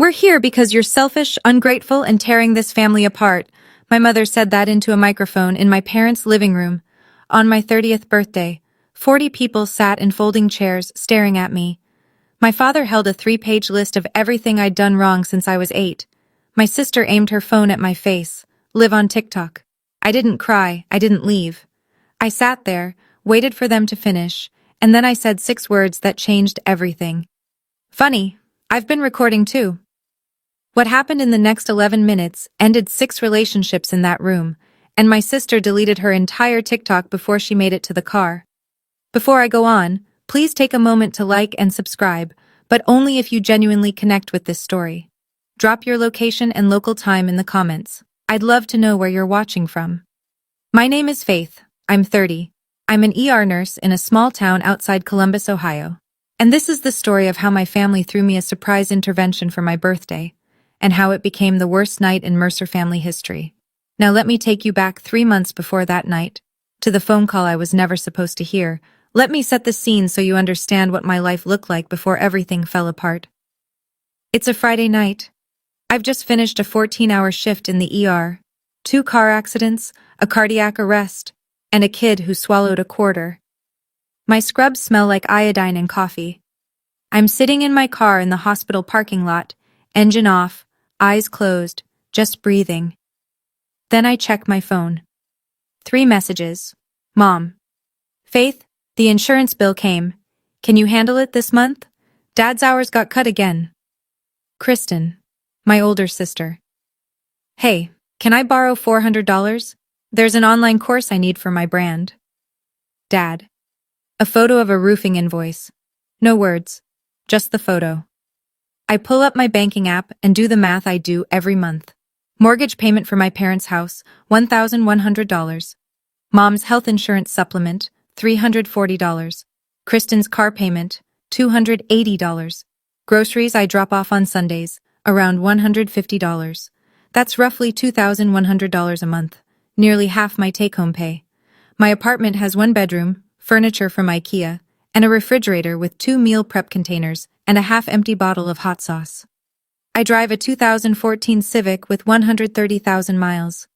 We're here because you're selfish, ungrateful, and tearing this family apart. My mother said that into a microphone in my parents' living room. On my 30th birthday, 40 people sat in folding chairs, staring at me. My father held a 3-page list of everything I'd done wrong since I was 8. My sister aimed her phone at my face. Live on TikTok. I didn't cry, I didn't leave. I sat there, waited for them to finish, and then I said 6 words that changed everything. Funny, I've been recording too. What happened in the next 11 minutes ended 6 relationships in that room, and my sister deleted her entire TikTok before she made it to the car. Before I go on, please take a moment to like and subscribe, but only if you genuinely connect with this story. Drop your location and local time in the comments. I'd love to know where you're watching from. My name is Faith. I'm 30. I'm an ER nurse in a small town outside Columbus, Ohio. And this is the story of how my family threw me a surprise intervention for my birthday, and how it became the worst night in Mercer family history. Now let me take you back 3 months before that night, to the phone call I was never supposed to hear. Let me set the scene so you understand what my life looked like before everything fell apart. It's a Friday night. I've just finished a 14-hour shift in the ER. 2 car accidents, a cardiac arrest, and a kid who swallowed a quarter. My scrubs smell like iodine and coffee. I'm sitting in my car in the hospital parking lot, engine off, eyes closed, just breathing. Then I check my phone. 3 messages. Mom. Faith, the insurance bill came. Can you handle it this month? Dad's hours got cut again. Kristen, my older sister. Hey, can I borrow $400? There's an online course I need for my brand. Dad. A photo of a roofing invoice. No words, just the photo. I pull up my banking app and do the math I do every month. Mortgage payment for my parents' house, $1,100. Mom's health insurance supplement, $340. Kristen's car payment, $280. Groceries I drop off on Sundays, around $150. That's roughly $2,100 a month, nearly half my take-home pay. My apartment has 1 bedroom, furniture from IKEA, and a refrigerator with 2 meal prep containers and a half-empty bottle of hot sauce. I drive a 2014 Civic with 130,000 miles.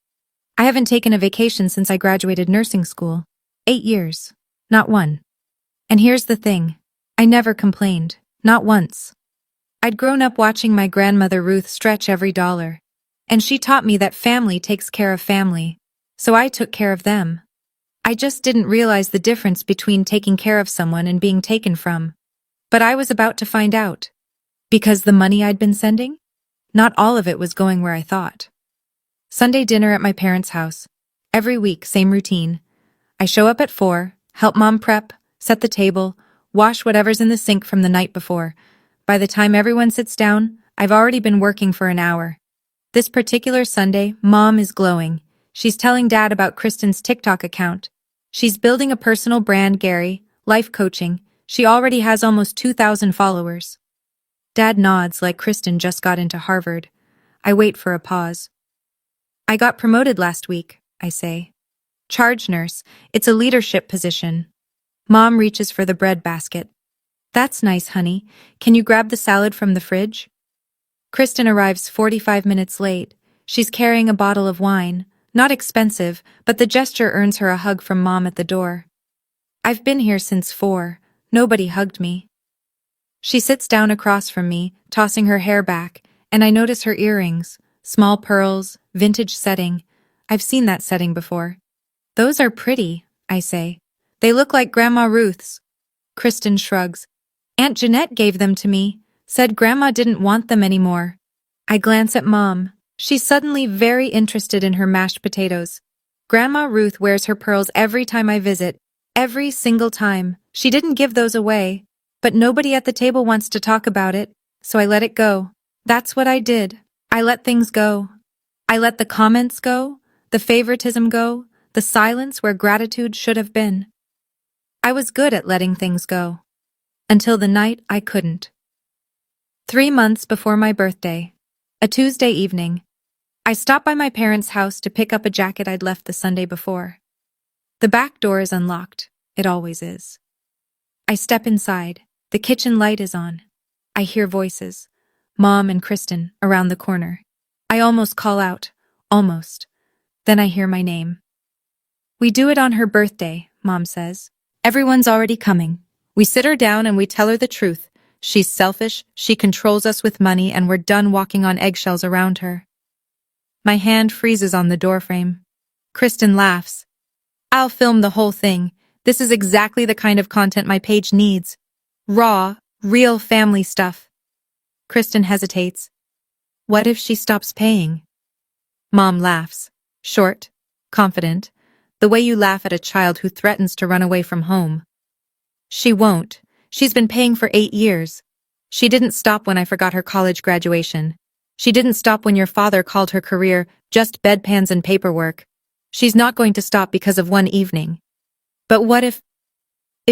I haven't taken a vacation since I graduated nursing school. 8 years. Not one. And here's the thing. I never complained. Not once. I'd grown up watching my grandmother Ruth stretch every dollar. And she taught me that family takes care of family. So I took care of them. I just didn't realize the difference between taking care of someone and being taken from. But I was about to find out. Because the money I'd been sending? Not all of it was going where I thought. Sunday dinner at my parents' house. Every week, same routine. I show up at 4, help Mom prep, set the table, wash whatever's in the sink from the night before. By the time everyone sits down, I've already been working for an hour. This particular Sunday, Mom is glowing. She's telling Dad about Kristen's TikTok account. She's building a personal brand, Gary, life coaching. She already has almost 2,000 followers. Dad nods like Kristen just got into Harvard. I wait for a pause. I got promoted last week, I say. Charge nurse, it's a leadership position. Mom reaches for the bread basket. That's nice, honey. Can you grab the salad from the fridge? Kristen arrives 45 minutes late. She's carrying a bottle of wine. Not expensive, but the gesture earns her a hug from Mom at the door. I've been here since 4. Nobody hugged me. She sits down across from me, tossing her hair back, and I notice her earrings. Small pearls, vintage setting. I've seen that setting before. Those are pretty, I say. They look like Grandma Ruth's. Kristen shrugs. Aunt Jeanette gave them to me, said Grandma didn't want them anymore. I glance at Mom. She's suddenly very interested in her mashed potatoes. Grandma Ruth wears her pearls every time I visit. Every single time. She didn't give those away. But nobody at the table wants to talk about it, so I let it go. That's what I did. I let things go. I let the comments go, the favoritism go, the silence where gratitude should have been. I was good at letting things go. Until the night I couldn't. 3 months before my birthday. A Tuesday evening. I stop by my parents' house to pick up a jacket I'd left the Sunday before. The back door is unlocked. It always is. I step inside. The kitchen light is on. I hear voices. Mom and Kristen, around the corner. I almost call out. Almost. Then I hear my name. We do it on her birthday, Mom says. Everyone's already coming. We sit her down and we tell her the truth. She's selfish, she controls us with money, and we're done walking on eggshells around her. My hand freezes on the doorframe. Kristen laughs. I'll film the whole thing. This is exactly the kind of content my page needs. Raw, real family stuff. Kristen hesitates. What if she stops paying? Mom laughs. Short, confident, the way you laugh at a child who threatens to run away from home. She won't. She's been paying for 8 years. She didn't stop when I forgot her college graduation. She didn't stop when your father called her career just bedpans and paperwork. She's not going to stop because of one evening. But what if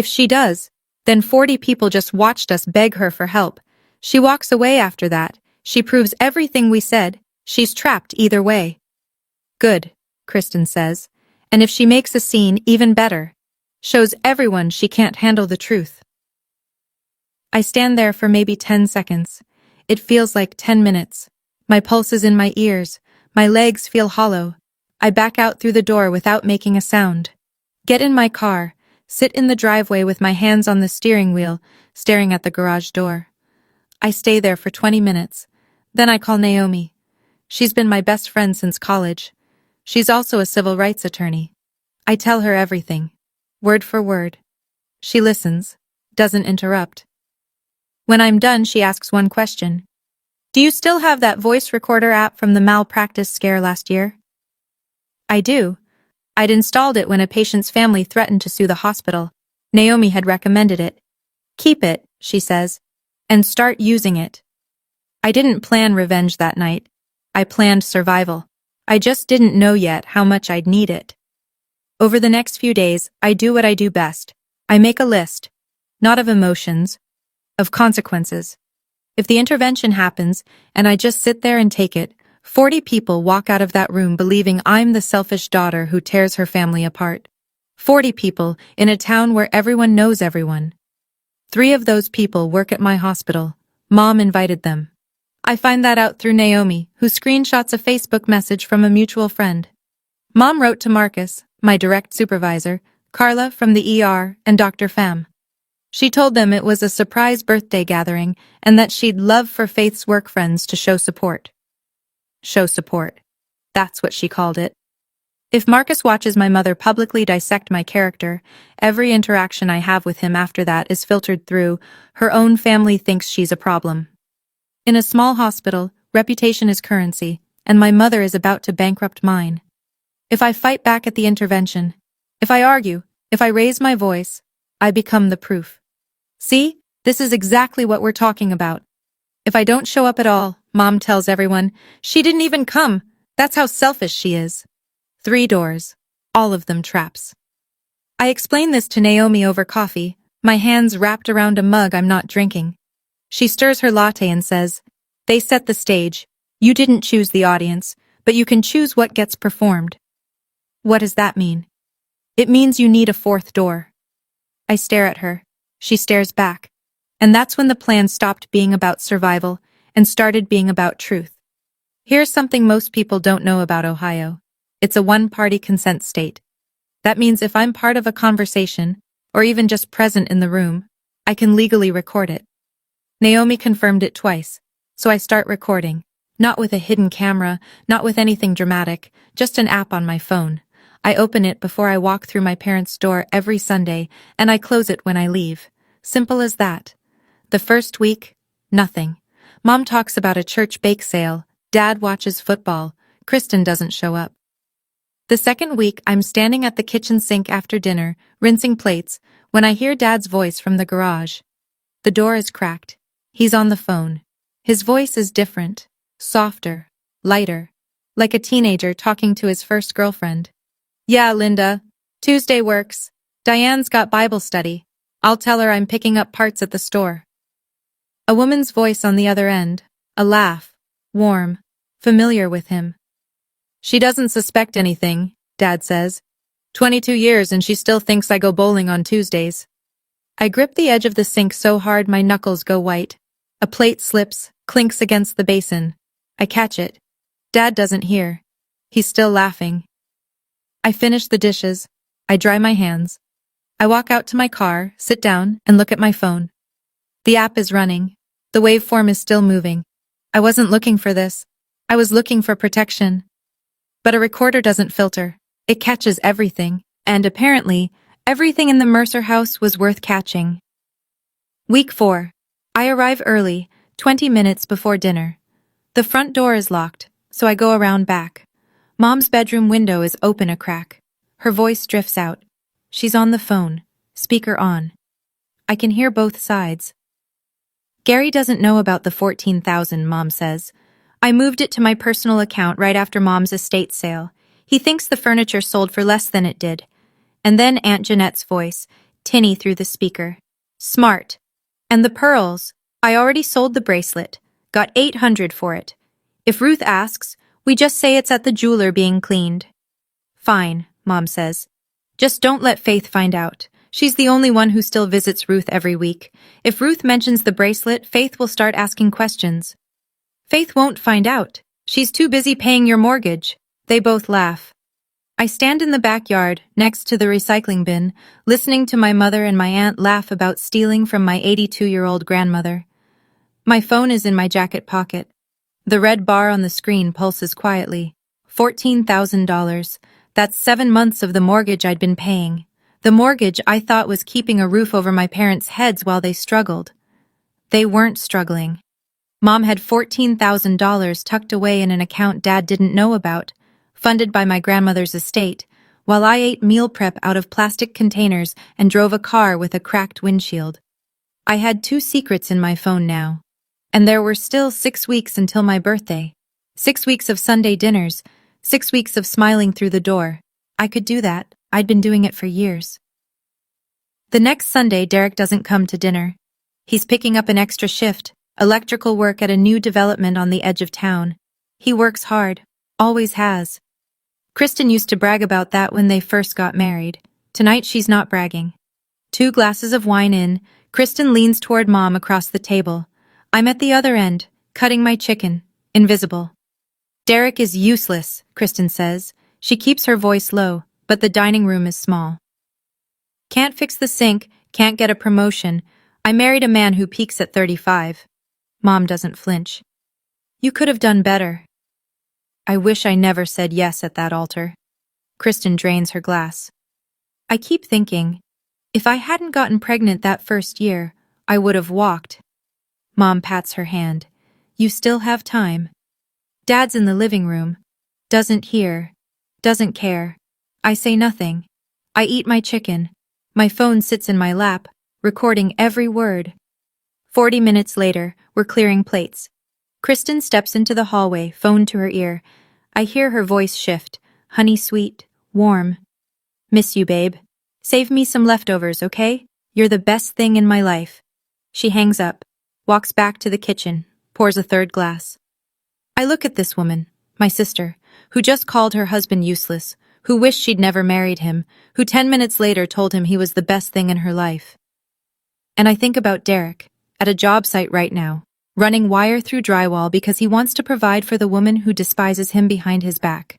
she does? Then 40 people just watched us beg her for help. She walks away after that. She proves everything we said. She's trapped either way. Good, Kristen says. And if she makes a scene, even better. Shows everyone she can't handle the truth. I stand there for maybe 10 seconds. It feels like 10 minutes. My pulse is in my ears. My legs feel hollow. I back out through the door without making a sound. Get in my car, sit in the driveway with my hands on the steering wheel, staring at the garage door. I stay there for 20 minutes. Then I call Naomi. She's been my best friend since college. She's also a civil rights attorney. I tell her everything, word for word. She listens, doesn't interrupt. When I'm done, she asks one question. Do you still have that voice recorder app from the malpractice scare last year? I do. I'd installed it when a patient's family threatened to sue the hospital. Naomi had recommended it. Keep it, she says, and start using it. I didn't plan revenge that night. I planned survival. I just didn't know yet how much I'd need it. Over the next few days, I do what I do best. I make a list. Not of emotions, of consequences. If the intervention happens, and I just sit there and take it, 40 people walk out of that room believing I'm the selfish daughter who tears her family apart. 40 people in a town where everyone knows everyone. 3 of those people work at my hospital. Mom invited them. I find that out through Naomi, who screenshots a Facebook message from a mutual friend. Mom wrote to Marcus, my direct supervisor, Carla from the ER, and Dr. Pham. She told them it was a surprise birthday gathering and that she'd love for Faith's work friends to show support. Show support. That's what she called it. If Marcus watches my mother publicly dissect my character, every interaction I have with him after that is filtered through, her own family thinks she's a problem. In a small hospital, reputation is currency, and my mother is about to bankrupt mine. If I fight back at the intervention, if I argue, if I raise my voice, I become the proof. See, this is exactly what we're talking about. If I don't show up at all, Mom tells everyone, she didn't even come. That's how selfish she is. 3 doors, all of them traps. I explain this to Naomi over coffee, my hands wrapped around a mug I'm not drinking. She stirs her latte and says, they set the stage. You didn't choose the audience, but you can choose what gets performed. What does that mean? It means you need a 4th door. I stare at her. She stares back. And that's when the plan stopped being about survival and started being about truth. Here's something most people don't know about Ohio. It's a one-party consent state. That means if I'm part of a conversation, or even just present in the room, I can legally record it. Naomi confirmed it twice, so I start recording. Not with a hidden camera, not with anything dramatic, just an app on my phone. I open it before I walk through my parents' door every Sunday, and I close it when I leave. Simple as that. The first week, nothing. Mom talks about a church bake sale. Dad watches football. Kristen doesn't show up. The second week, I'm standing at the kitchen sink after dinner, rinsing plates, when I hear Dad's voice from the garage. The door is cracked. He's on the phone. His voice is different, softer, lighter, like a teenager talking to his first girlfriend. Yeah, Linda. Tuesday works. Diane's got Bible study. I'll tell her I'm picking up parts at the store. A woman's voice on the other end. A laugh. Warm. Familiar with him. She doesn't suspect anything, Dad says. 22 years and she still thinks I go bowling on Tuesdays. I grip the edge of the sink so hard my knuckles go white. A plate slips, Clinks against the basin. I catch it. Dad doesn't hear. He's still laughing. I finish the dishes. I dry my hands. I walk out to my car, sit down, and look at my phone. The app is running. The waveform is still moving. I wasn't looking for this. I was looking for protection. But a recorder doesn't filter. It catches everything, and apparently, everything in the Mercer house was worth catching. Week 4. I arrive early, 20 minutes before dinner. The front door is locked, so I go around back. Mom's bedroom window is open a crack. Her voice drifts out. She's on the phone, speaker on. I can hear both sides. Gary doesn't know about the $14,000, Mom says. I moved it to my personal account right after Mom's estate sale. He thinks the furniture sold for less than it did. And then Aunt Jeanette's voice, tinny through the speaker. Smart. And the pearls. I already sold the bracelet. Got $800 for it. If Ruth asks, we just say it's at the jeweler being cleaned. Fine, Mom says. Just don't let Faith find out. She's the only one who still visits Ruth every week. If Ruth mentions the bracelet, Faith will start asking questions. Faith won't find out. She's too busy paying your mortgage. They both laugh. I stand in the backyard, next to the recycling bin, listening to my mother and my aunt laugh about stealing from my 82-year-old grandmother. My phone is in my jacket pocket. The red bar on the screen pulses quietly. $14,000. That's 7 months of the mortgage I'd been paying. The mortgage I thought was keeping a roof over my parents' heads while they struggled. They weren't struggling. Mom had $14,000 tucked away in an account Dad didn't know about, funded by my grandmother's estate, while I ate meal prep out of plastic containers and drove a car with a cracked windshield. I had 2 secrets in my phone now. And there were still 6 weeks until my birthday. 6 weeks of Sunday dinners, 6 weeks of smiling through the door. I could do that. I'd been doing it for years. The next Sunday, Derek doesn't come to dinner. He's picking up an extra shift, electrical work at a new development on the edge of town. He works hard, always has. Kristen used to brag about that when they first got married. Tonight she's not bragging. 2 glasses of wine in, Kristen leans toward Mom across the table. I'm at the other end, cutting my chicken, invisible. Derek is useless, Kristen says. She keeps her voice low, but the dining room is small. Can't fix the sink, can't get a promotion. I married a man who peaks at 35. Mom doesn't flinch. You could have done better. I wish I never said yes at that altar. Kristen drains her glass. I keep thinking, if I hadn't gotten pregnant that first year, I would have walked. Mom pats her hand. You still have time. Dad's in the living room. Doesn't hear. Doesn't care. I say nothing. I eat my chicken. My phone sits in my lap, recording every word. 40 minutes later, we're clearing plates. Kristen steps into the hallway, phone to her ear. I hear her voice shift, honey sweet, warm. Miss you, babe. Save me some leftovers, okay? You're the best thing in my life. She hangs up, walks back to the kitchen, pours a 3rd glass. I look at this woman, my sister, who just called her husband useless, who wished she'd never married him, who 10 minutes later told him he was the best thing in her life. And I think about Derek, at a job site right now, running wire through drywall because he wants to provide for the woman who despises him behind his back.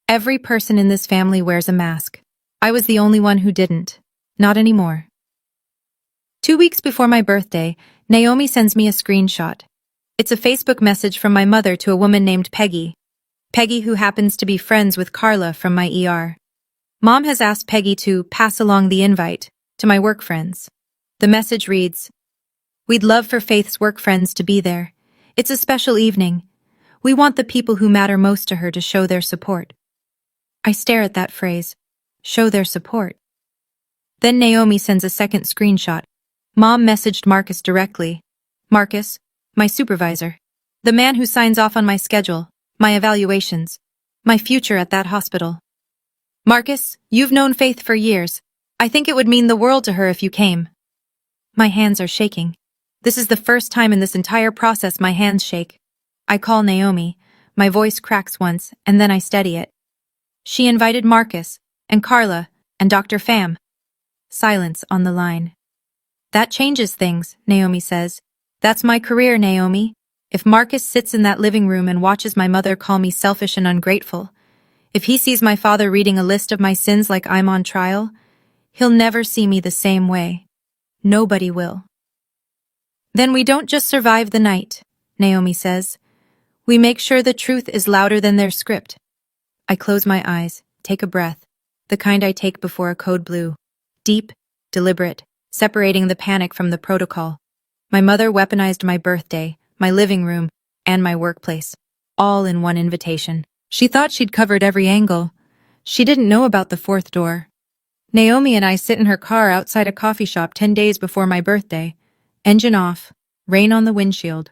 Every person in this family wears a mask. I was the only one who didn't. Not anymore. 2 weeks before my birthday, Naomi sends me a screenshot. It's a Facebook message from my mother to a woman named Peggy. Peggy, who happens to be friends with Carla from my ER. Mom has asked Peggy to pass along the invite to my work friends. The message reads, "We'd love for Faith's work friends to be there. It's a special evening. We want the people who matter most to her to show their support." I stare at that phrase, show their support. Then Naomi sends a second screenshot. Mom messaged Marcus directly. Marcus, my supervisor. The man who signs off on my schedule, my evaluations, my future at that hospital. Marcus, you've known Faith for years. I think it would mean the world to her if you came. My hands are shaking. This is the first time in this entire process my hands shake. I call Naomi. My voice cracks once, and then I steady it. She invited Marcus, and Carla, and Dr. Pham. Silence on the line. That changes things, Naomi says. That's my career, Naomi. If Marcus sits in that living room and watches my mother call me selfish and ungrateful, if he sees my father reading a list of my sins like I'm on trial, he'll never see me the same way. Nobody will. Then we don't just survive the night, Naomi says. We make sure the truth is louder than their script. I close my eyes, take a breath, the kind I take before a code blue. Deep, deliberate, separating the panic from the protocol. My mother weaponized my birthday, my living room, and my workplace, all in one invitation. She thought she'd covered every angle. She didn't know about the fourth door. Naomi and I sit in her car outside a coffee shop 10 days before my birthday. Engine off, rain on the windshield.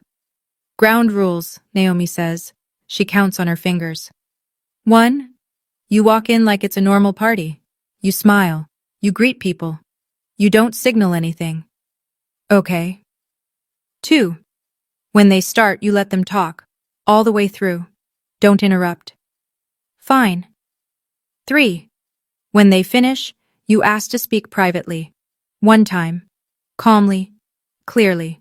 Ground rules, Naomi says. She counts on her fingers. 1. You walk in like it's a normal party. You smile. You greet people. You don't signal anything. Okay. 2. When they start, you let them talk. All the way through. Don't interrupt. Fine. 3. When they finish, you ask to speak privately. One time. Calmly. Clearly.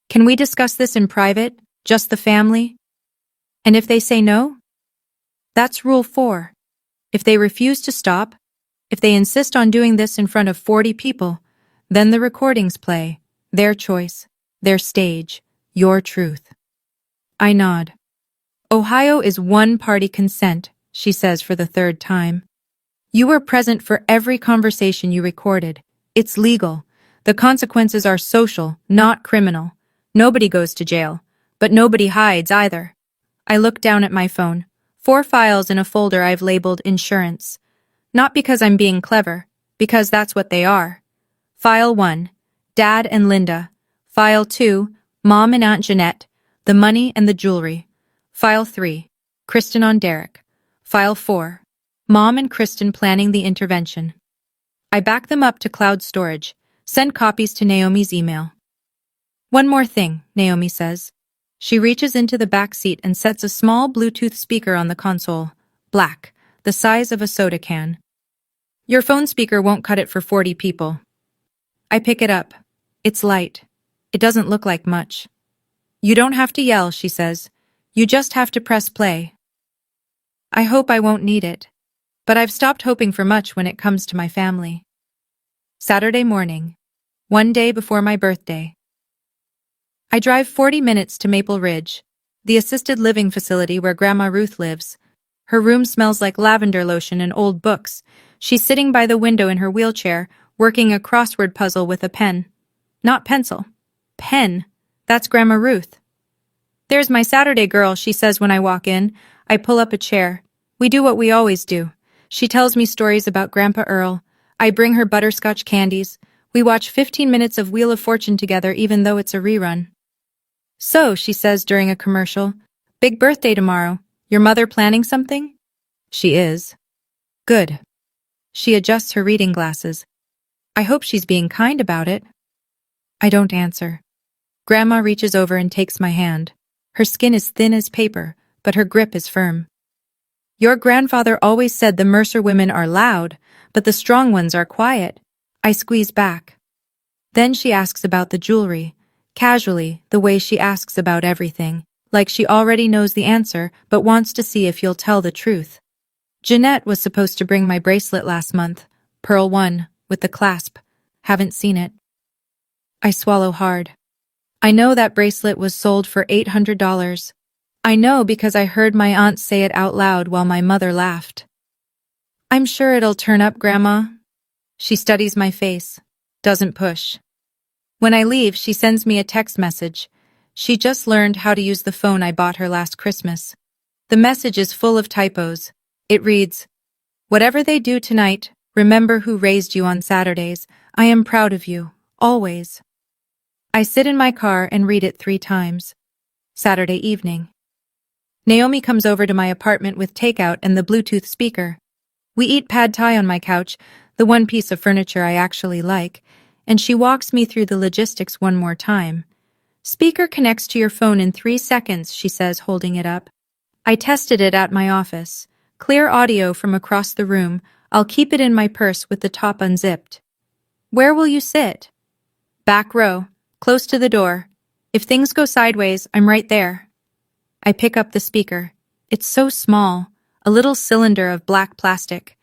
Can we discuss this in private, just the family? And if they say no? That's rule 4. If they refuse to stop, if they insist on doing this in front of 40 people, then the recordings play. Their choice, their stage, your truth. I nod. Ohio is one-party consent, she says for the third time. You were present for every conversation you recorded. It's legal. The consequences are social, not criminal. Nobody goes to jail, but nobody hides either. I look down at my phone. 4 files in a folder I've labeled insurance. Not because I'm being clever, because that's what they are. File 1, Dad and Linda. File 2, Mom and Aunt Jeanette, the money and the jewelry. File 3, Kristen on Derek. File 4, Mom and Kristen planning the intervention. I back them up to cloud storage, send copies to Naomi's email. One more thing, Naomi says. She reaches into the back seat and sets a small Bluetooth speaker on the console, black, the size of a soda can. Your phone speaker won't cut it for 40 people. I pick it up. It's light. It doesn't look like much. You don't have to yell, she says. You just have to press play. I hope I won't need it. But I've stopped hoping for much when it comes to my family. Saturday morning, one day before my birthday. I drive 40 minutes to Maple Ridge, the assisted living facility where Grandma Ruth lives. Her room smells like lavender lotion and old books. She's sitting by the window in her wheelchair, working a crossword puzzle with a pen. Not pencil. Pen. That's Grandma Ruth. There's my Saturday girl, she says when I walk in. I pull up a chair. We do what we always do. She tells me stories about Grandpa Earl. I bring her butterscotch candies. We watch 15 minutes of Wheel of Fortune together even though it's a rerun. So, she says during a commercial, big birthday tomorrow. Your mother planning something? She is. Good. She adjusts her reading glasses. I hope she's being kind about it. I don't answer. Grandma reaches over and takes my hand. Her skin is thin as paper, but her grip is firm. Your grandfather always said the Mercer women are loud, but the strong ones are quiet. I squeeze back. Then she asks about the jewelry, casually, the way she asks about everything, like she already knows the answer but wants to see if you'll tell the truth. Jeanette was supposed to bring my bracelet last month, pearl 1, with the clasp. Haven't seen it. I swallow hard. I know that bracelet was sold for $800. I know because I heard my aunt say it out loud while my mother laughed. I'm sure it'll turn up, Grandma. She studies my face, doesn't push. When I leave, she sends me a text message. She just learned how to use the phone I bought her last Christmas. The message is full of typos. It reads, "Whatever they do tonight, remember who raised you on Saturdays. I am proud of you, always." I sit in my car and read it 3 times. Saturday evening. Naomi comes over to my apartment with takeout and the Bluetooth speaker. We eat pad thai on my couch, the one piece of furniture I actually like, and she walks me through the logistics one more time. Speaker connects to your phone in 3 seconds, she says, holding it up. I tested it at my office. Clear audio from across the room. I'll keep it in my purse with the top unzipped. Where will you sit? Back row, close to the door. If things go sideways, I'm right there. I pick up the speaker. It's so small, a little cylinder of black plastic.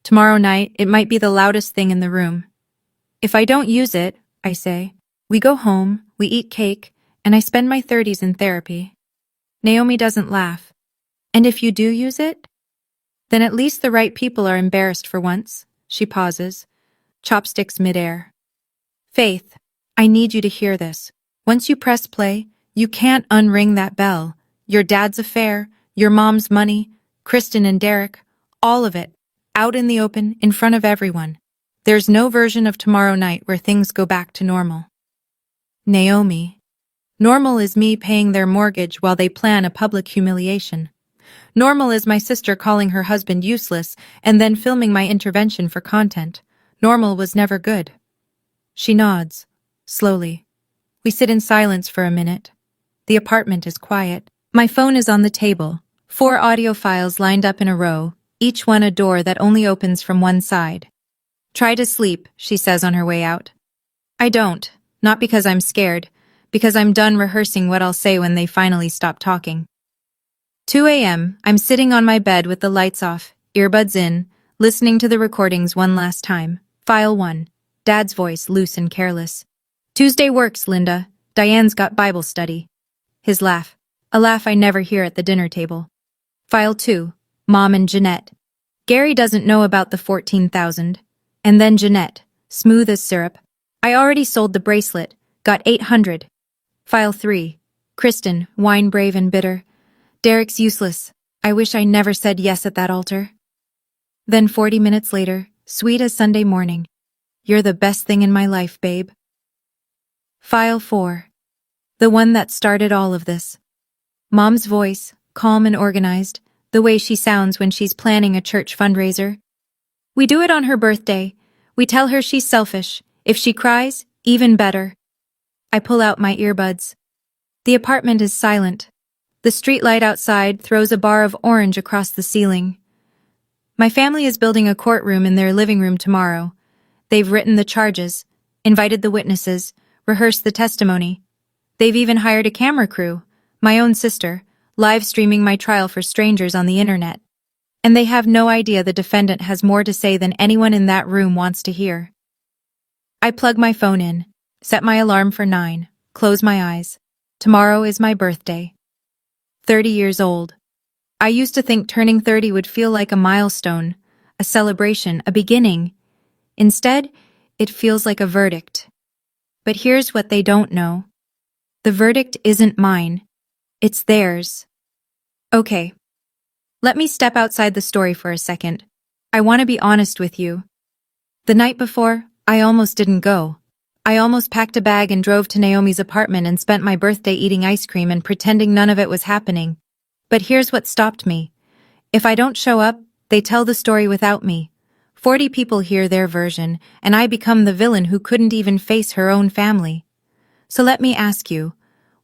Tomorrow night, it might be the loudest thing in the room. If I don't use it, I say, we go home, we eat cake, and I spend my 30s in therapy. Naomi doesn't laugh. And if you do use it? Then at least the right people are embarrassed for once. She pauses, chopsticks midair. Faith, I need you to hear this. Once you press play, you can't unring that bell. Your dad's affair, your mom's money, Kristen and Derek, all of it, out in the open, in front of everyone. There's no version of tomorrow night where things go back to normal. Naomi. Normal is me paying their mortgage while they plan a public humiliation. Normal is my sister calling her husband useless and then filming my intervention for content. Normal was never good. She nods, slowly. We sit in silence for a minute. The apartment is quiet. My phone is on the table. 4 audio files lined up in a row, each one a door that only opens from one side. Try to sleep, she says on her way out. I don't, not because I'm scared, because I'm done rehearsing what I'll say when they finally stop talking. 2 a.m., I'm sitting on my bed with the lights off, earbuds in, listening to the recordings one last time. File 1. Dad's voice, loose and careless. Tuesday works, Linda. Diane's got Bible study. His laugh. A laugh I never hear at the dinner table. File 2. Mom and Jeanette. Gary doesn't know about the 14,000. And then Jeanette, smooth as syrup. I already sold the bracelet, got 800. File 3. Kristen, wine brave and bitter. Derek's useless. I wish I never said yes at that altar. Then 40 minutes later, sweet as Sunday morning. You're the best thing in my life, babe. File 4. The one that started all of this. Mom's voice, calm and organized, the way she sounds when she's planning a church fundraiser. We do it on her birthday. We tell her she's selfish. If she cries, even better. I pull out my earbuds. The apartment is silent. The streetlight outside throws a bar of orange across the ceiling. My family is building a courtroom in their living room tomorrow. They've written the charges, invited the witnesses, rehearsed the testimony. They've even hired a camera crew, my own sister, live streaming my trial for strangers on the internet. And they have no idea the defendant has more to say than anyone in that room wants to hear. I plug my phone in, set my alarm for 9, close my eyes. Tomorrow is my birthday. 30 years old. I used to think turning 30 would feel like a milestone, a celebration, a beginning. Instead, it feels like a verdict. But here's what they don't know. The verdict isn't mine. It's theirs. Okay. Let me step outside the story for a second. I want to be honest with you. The night before, I almost didn't go. I almost packed a bag and drove to Naomi's apartment and spent my birthday eating ice cream and pretending none of it was happening. But here's what stopped me. If I don't show up, they tell the story without me. 40 people hear their version, and I become the villain who couldn't even face her own family. So let me ask you,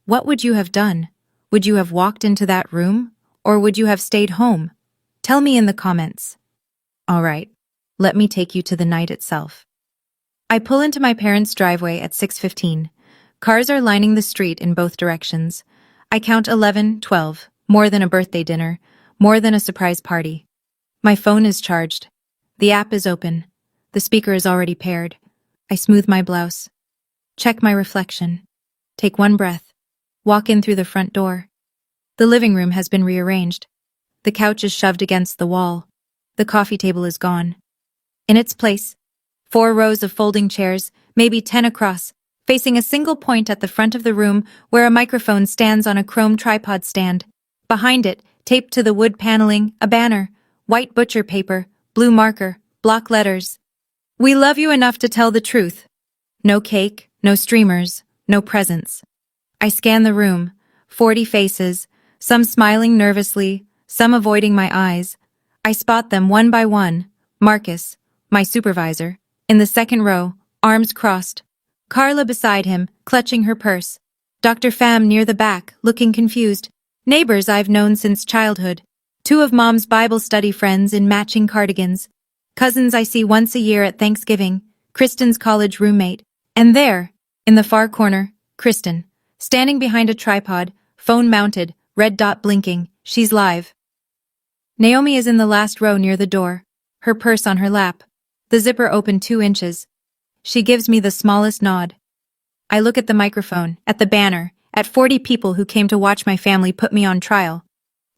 what would you have done? Would you have walked into that room? Or would you have stayed home? Tell me in the comments. All right, let me take you to the night itself. I pull into my parents' driveway at 6:15. Cars are lining the street in both directions. I count 11, 12, more than a birthday dinner, more than a surprise party. My phone is charged. The app is open. The speaker is already paired. I smooth my blouse. Check my reflection. Take one breath. Walk in through the front door. The living room has been rearranged. The couch is shoved against the wall. The coffee table is gone. In its place, 4 rows of folding chairs, maybe 10 across, facing a single point at the front of the room where a microphone stands on a chrome tripod stand. Behind it, taped to the wood paneling, a banner, white butcher paper, blue marker, block letters. We love you enough to tell the truth. No cake, no streamers, no presents. I scan the room, 40 faces, some smiling nervously, some avoiding my eyes. I spot them one by one. Marcus, my supervisor, in the second row, arms crossed. Carla beside him, clutching her purse. Dr. Pham near the back, looking confused. Neighbors I've known since childhood. 2 of Mom's Bible study friends in matching cardigans. Cousins I see once a year at Thanksgiving. Kristen's college roommate. And there, in the far corner, Kristen, Standing behind a tripod, phone mounted, red dot blinking, she's live. Naomi is in the last row near the door, her purse on her lap. The zipper open 2 inches. She gives me the smallest nod. I look at the microphone, at the banner, at 40 people who came to watch my family put me on trial.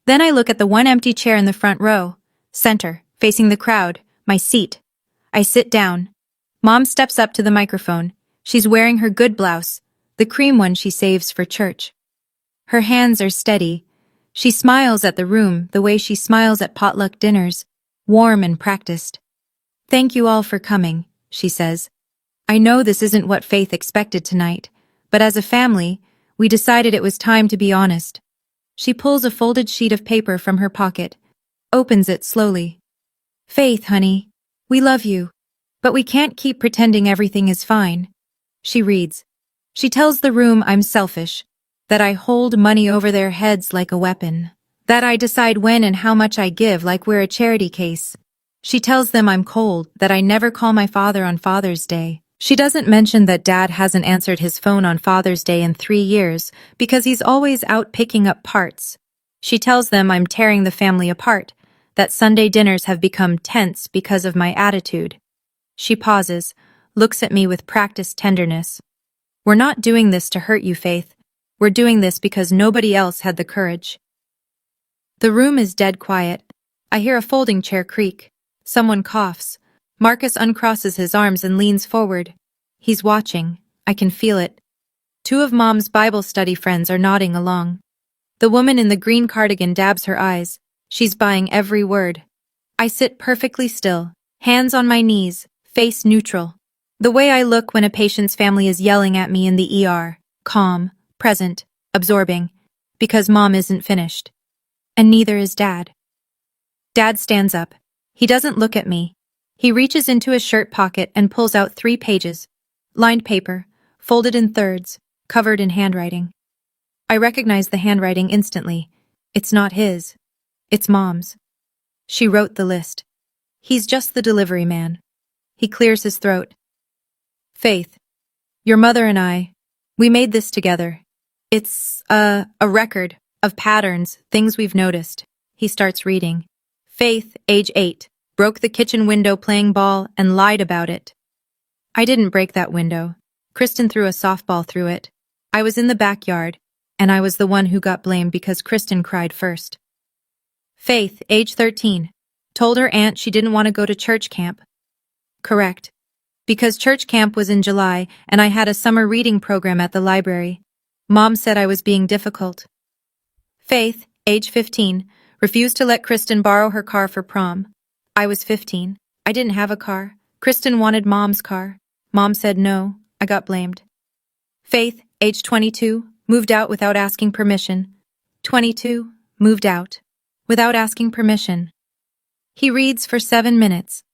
Then I look at the one empty chair in the front row, center, facing the crowd, my seat. I sit down. Mom steps up to the microphone. She's wearing her good blouse, the cream one she saves for church. Her hands are steady. She smiles at the room the way she smiles at potluck dinners, warm and practiced. Thank you all for coming, she says. I know this isn't what Faith expected tonight, but as a family, we decided it was time to be honest. She pulls a folded sheet of paper from her pocket, opens it slowly. Faith, honey, we love you, but we can't keep pretending everything is fine. She reads. She tells the room I'm selfish, that I hold money over their heads like a weapon, that I decide when and how much I give like we're a charity case. She tells them I'm cold, that I never call my father on Father's Day. She doesn't mention that Dad hasn't answered his phone on Father's Day in 3 years because he's always out picking up parts. She tells them I'm tearing the family apart, that Sunday dinners have become tense because of my attitude. She pauses, looks at me with practiced tenderness. We're not doing this to hurt you, Faith. We're doing this because nobody else had the courage. The room is dead quiet. I hear a folding chair creak. Someone coughs. Marcus uncrosses his arms and leans forward. He's watching. I can feel it. 2 of Mom's Bible study friends are nodding along. The woman in the green cardigan dabs her eyes. She's buying every word. I sit perfectly still, hands on my knees, face neutral. The way I look when a patient's family is yelling at me in the ER, calm, present, absorbing, because Mom isn't finished. And neither is Dad. Dad stands up. He doesn't look at me. He reaches into his shirt pocket and pulls out 3 pages, lined paper, folded in thirds, covered in handwriting. I recognize the handwriting instantly. It's not his. It's Mom's. She wrote the list. He's just the delivery man. He clears his throat. Faith, your mother and I, we made this together. It's a record of patterns, things we've noticed. He starts reading. Faith, age 8, broke the kitchen window playing ball and lied about it. I didn't break that window. Kristen threw a softball through it. I was in the backyard, and I was the one who got blamed because Kristen cried first. Faith, age 13, told her aunt she didn't want to go to church camp. Correct. Because church camp was in July and I had a summer reading program at the library. Mom said I was being difficult. Faith, age 15, refused to let Kristen borrow her car for prom. I was 15. I didn't have a car. Kristen wanted Mom's car. Mom said no. I got blamed. Faith, age 22, moved out without asking permission. 22, moved out. Without asking permission. He reads for 7 minutes.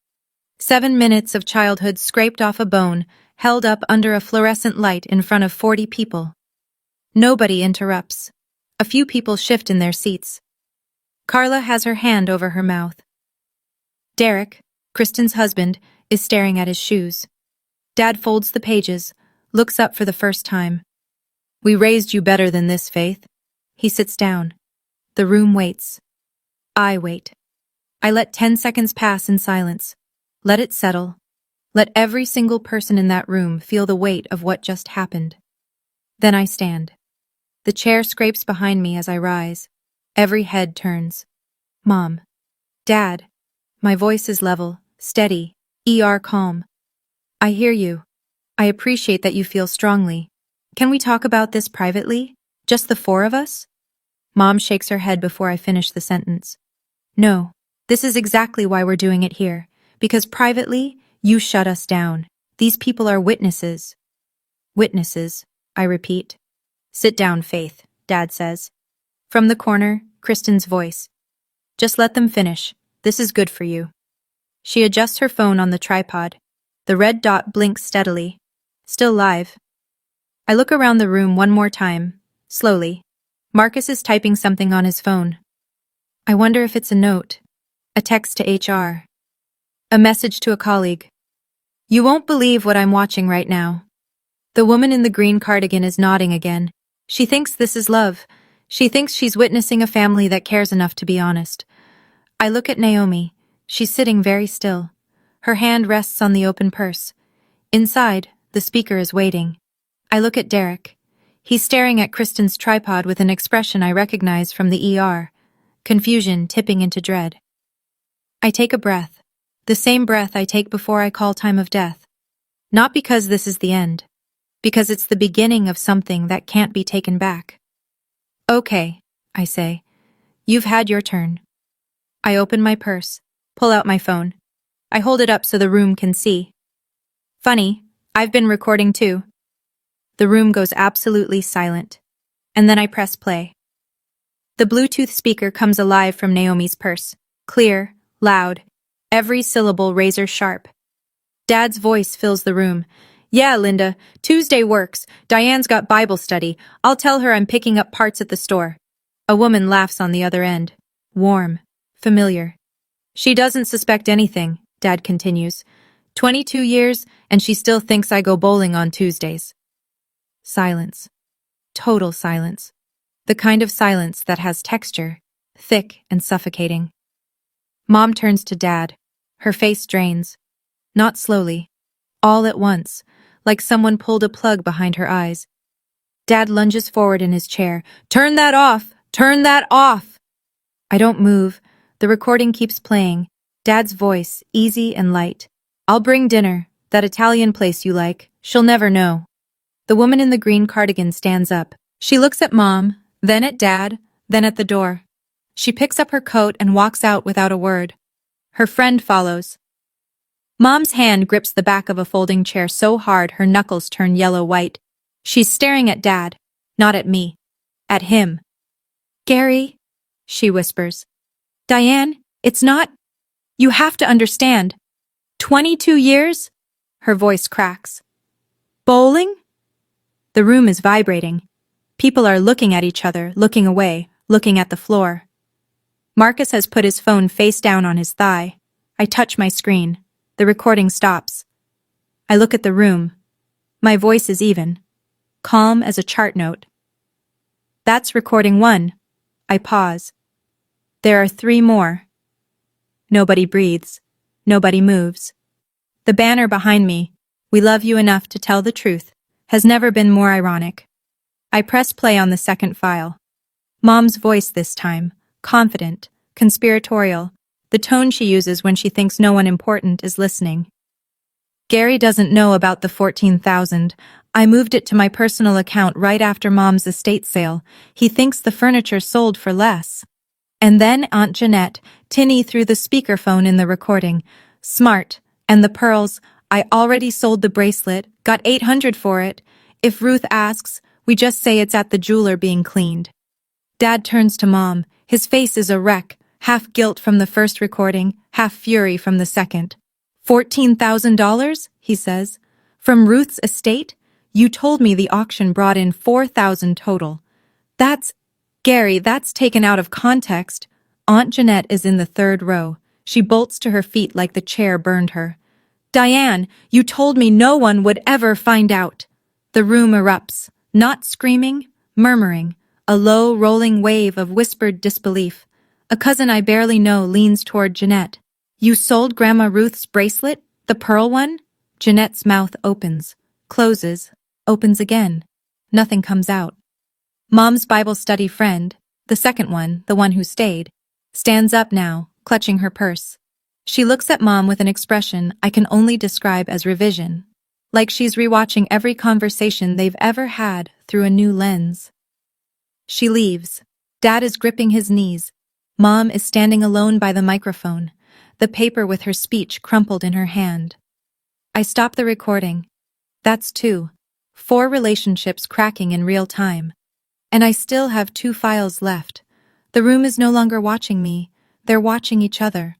7 minutes of childhood scraped off a bone, held up under a fluorescent light in front of 40 people. Nobody interrupts. A few people shift in their seats. Carla has her hand over her mouth. Derek, Kristen's husband, is staring at his shoes. Dad folds the pages, looks up for the first time. We raised you better than this, Faith. He sits down. The room waits. I wait. I let 10 seconds pass in silence. Let it settle. Let every single person in that room feel the weight of what just happened. Then I stand. The chair scrapes behind me as I rise. Every head turns. Mom. Dad. My voice is level, steady, calm. I hear you. I appreciate that you feel strongly. Can we talk about this privately? Just the 4 of us? Mom shakes her head before I finish the sentence. No, this is exactly why we're doing it here. Because privately, you shut us down. These people are witnesses. Witnesses, I repeat. Sit down, Faith, Dad says. From the corner, Kristen's voice. Just let them finish. This is good for you. She adjusts her phone on the tripod. The red dot blinks steadily. Still live. I look around the room one more time, slowly. Marcus is typing something on his phone. I wonder if it's a note. A text to HR. A message to a colleague. You won't believe what I'm watching right now. The woman in the green cardigan is nodding again. She thinks this is love. She thinks she's witnessing a family that cares enough to be honest. I look at Naomi. She's sitting very still. Her hand rests on the open purse. Inside, the speaker is waiting. I look at Derek. He's staring at Kristen's tripod with an expression I recognize from the ER. Confusion tipping into dread. I take a breath. The same breath I take before I call time of death. Not because this is the end. Because it's the beginning of something that can't be taken back. Okay, I say. You've had your turn. I open my purse, pull out my phone. I hold it up so the room can see. Funny, I've been recording too. The room goes absolutely silent. And then I press play. The Bluetooth speaker comes alive from Naomi's purse. Clear, loud, every syllable razor sharp. Dad's voice fills the room. Yeah, Linda, Tuesday works. Diane's got Bible study. I'll tell her I'm picking up parts at the store. A woman laughs on the other end. Warm. Familiar. She doesn't suspect anything, Dad continues. 22 years, and she still thinks I go bowling on Tuesdays. Silence. Total silence. The kind of silence that has texture, thick and suffocating. Mom turns to Dad. Her face drains. Not slowly. All at once, like someone pulled a plug behind her eyes. Dad lunges forward in his chair. Turn that off! Turn that off! I don't move. The recording keeps playing. Dad's voice, easy and light. I'll bring dinner, that Italian place you like. She'll never know. The woman in the green cardigan stands up. She looks at Mom, then at Dad, then at the door. She picks up her coat and walks out without a word. Her friend follows. Mom's hand grips the back of a folding chair so hard her knuckles turn yellow-white. She's staring at Dad, not at me. At him. Gary, she whispers. Diane, it's not. You have to understand. 22 years? Her voice cracks. Bowling? The room is vibrating. People are looking at each other, looking away, looking at the floor. Marcus has put his phone face down on his thigh. I touch my screen. The recording stops. I look at the room. My voice is even. Calm as a chart note. That's recording 1. I pause. There are 3 more. Nobody breathes. Nobody moves. The banner behind me, "We love you enough to tell the truth," has never been more ironic. I press play on the second file. Mom's voice this time, confident, conspiratorial, the tone she uses when she thinks no one important is listening. Gary doesn't know about the $14,000. I moved it to my personal account right after Mom's estate sale. He thinks the furniture sold for less. And then Aunt Jeanette, tinny through the speakerphone in the recording. Smart. And the pearls, I already sold the bracelet, got $800 for it. If Ruth asks, we just say it's at the jeweler being cleaned. Dad turns to Mom. His face is a wreck, half guilt from the first recording, half fury from the second. $14,000, he says. From Ruth's estate? You told me the auction brought in $4,000 total. Gary, that's taken out of context. Aunt Jeanette is in the 3rd row. She bolts to her feet like the chair burned her. Diane, you told me no one would ever find out. The room erupts, not screaming, murmuring, a low, rolling wave of whispered disbelief. A cousin I barely know leans toward Jeanette. You sold Grandma Ruth's bracelet? The pearl one? Jeanette's mouth opens, closes, opens again. Nothing comes out. Mom's Bible study friend, the second one, the one who stayed, stands up now, clutching her purse. She looks at Mom with an expression I can only describe as revision, like she's rewatching every conversation they've ever had through a new lens. She leaves. Dad is gripping his knees. Mom is standing alone by the microphone, the paper with her speech crumpled in her hand. I stop the recording. That's 2. 4 relationships cracking in real time. And I still have 2 files left. The room is no longer watching me. They're watching each other.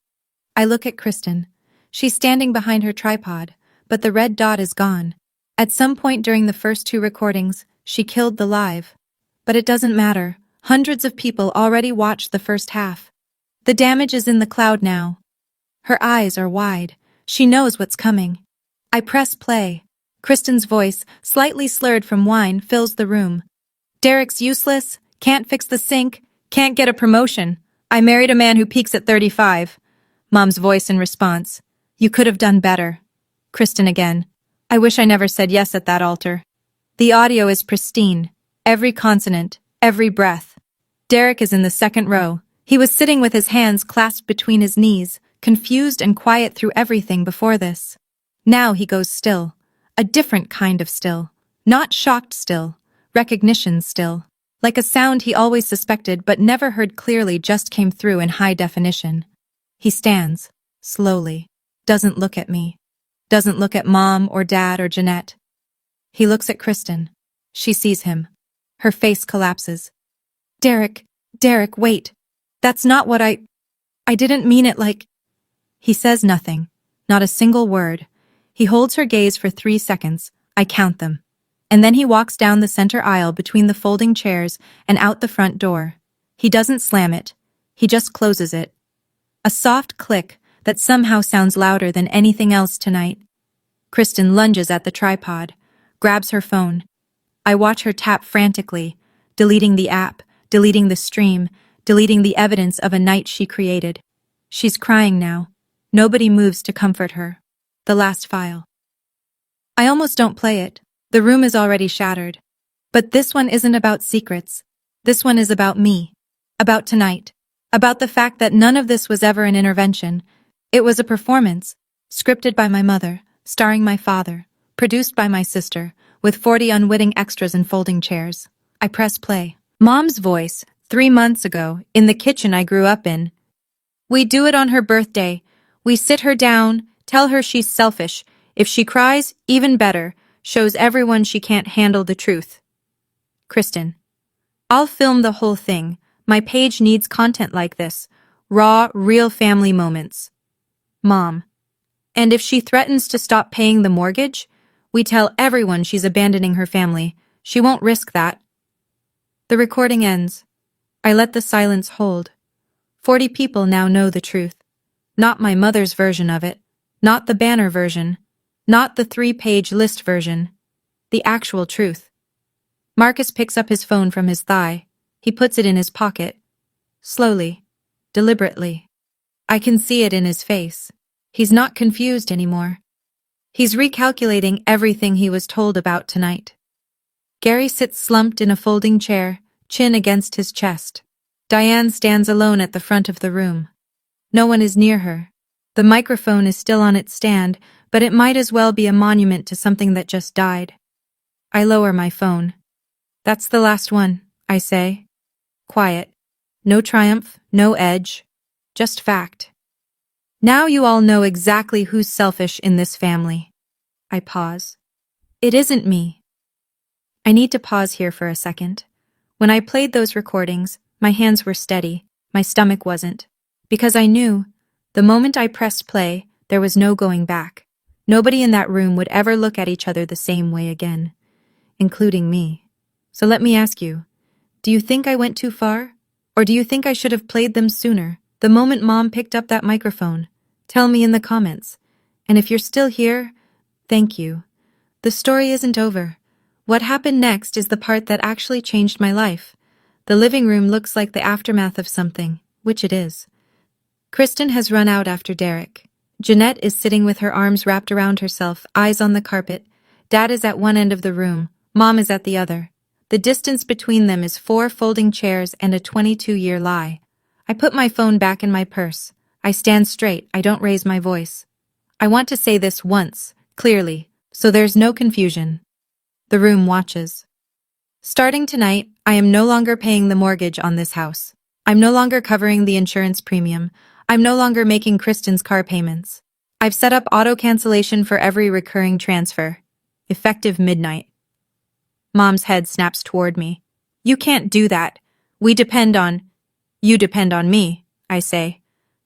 I look at Kristen. She's standing behind her tripod, but the red dot is gone. At some point during the first 2 recordings, she killed the live. But it doesn't matter. Hundreds of people already watched the first half. The damage is in the cloud now. Her eyes are wide. She knows what's coming. I press play. Kristen's voice, slightly slurred from wine, fills the room. Derek's useless, can't fix the sink, can't get a promotion. I married a man who peaks at 35. Mom's voice in response. You could have done better. Kristen again. I wish I never said yes at that altar. The audio is pristine. Every consonant, every breath. Derek is in the second row. He was sitting with his hands clasped between his knees, confused and quiet through everything before this. Now he goes still. A different kind of still. Not shocked still. Recognition still. Like a sound he always suspected but never heard clearly just came through in high definition. He stands, slowly. Doesn't look at me. Doesn't look at Mom or Dad or Jeanette. He looks at Kristen. She sees him. Her face collapses. Derek, wait. That's not what I didn't mean it like... He says nothing. Not a single word. He holds her gaze for 3 seconds. I count them. And then he walks down the center aisle between the folding chairs and out the front door. He doesn't slam it. He just closes it. A soft click that somehow sounds louder than anything else tonight. Kristen lunges at the tripod, grabs her phone. I watch her tap frantically, deleting the app, deleting the stream, deleting the evidence of a night she created. She's crying now. Nobody moves to comfort her. The last file. I almost don't play it. The room is already shattered. But this one isn't about secrets. This one is about me. About tonight. About the fact that none of this was ever an intervention. It was a performance, scripted by my mother, starring my father, produced by my sister, with 40 unwitting extras and folding chairs. I press play. Mom's voice, 3 months ago, in the kitchen I grew up in. We do it on her birthday. We sit her down, tell her she's selfish. If she cries, even better, shows everyone she can't handle the truth. Kristen. I'll film the whole thing. My page needs content like this. Raw, real family moments. Mom. And if she threatens to stop paying the mortgage, we tell everyone she's abandoning her family. She won't risk that. The recording ends. I let the silence hold. 40 people now know the truth. Not my mother's version of it. Not the banner version. Not the 3-page list version. The actual truth. Marcus picks up his phone from his thigh. He puts it in his pocket. Slowly. Deliberately. I can see it in his face. He's not confused anymore. He's recalculating everything he was told about tonight. Gary sits slumped in a folding chair, chin against his chest. Diane stands alone at the front of the room. No one is near her. The microphone is still on its stand, but it might as well be a monument to something that just died. I lower my phone. That's the last one, I say. Quiet. No triumph, no edge. Just fact. Now you all know exactly who's selfish in this family. I pause. It isn't me. I need to pause here for a second. When I played those recordings, my hands were steady, my stomach wasn't. Because I knew, the moment I pressed play, there was no going back. Nobody in that room would ever look at each other the same way again. Including me. So let me ask you, do you think I went too far? Or do you think I should have played them sooner, the moment Mom picked up that microphone? Tell me in the comments. And if you're still here, thank you. The story isn't over. What happened next is the part that actually changed my life. The living room looks like the aftermath of something, which it is. Kristen has run out after Derek. Jeanette is sitting with her arms wrapped around herself, eyes on the carpet. Dad is at one end of the room. Mom is at the other. The distance between them is 4 folding chairs and a 22-year lie. I put my phone back in my purse. I stand straight. I don't raise my voice. I want to say this once, clearly, so there's no confusion. The room watches. Starting tonight, I am no longer paying the mortgage on this house. I'm no longer covering the insurance premium. I'm no longer making Kristen's car payments. I've set up auto cancellation for every recurring transfer. Effective midnight. Mom's head snaps toward me. You can't do that. You depend on me, I say.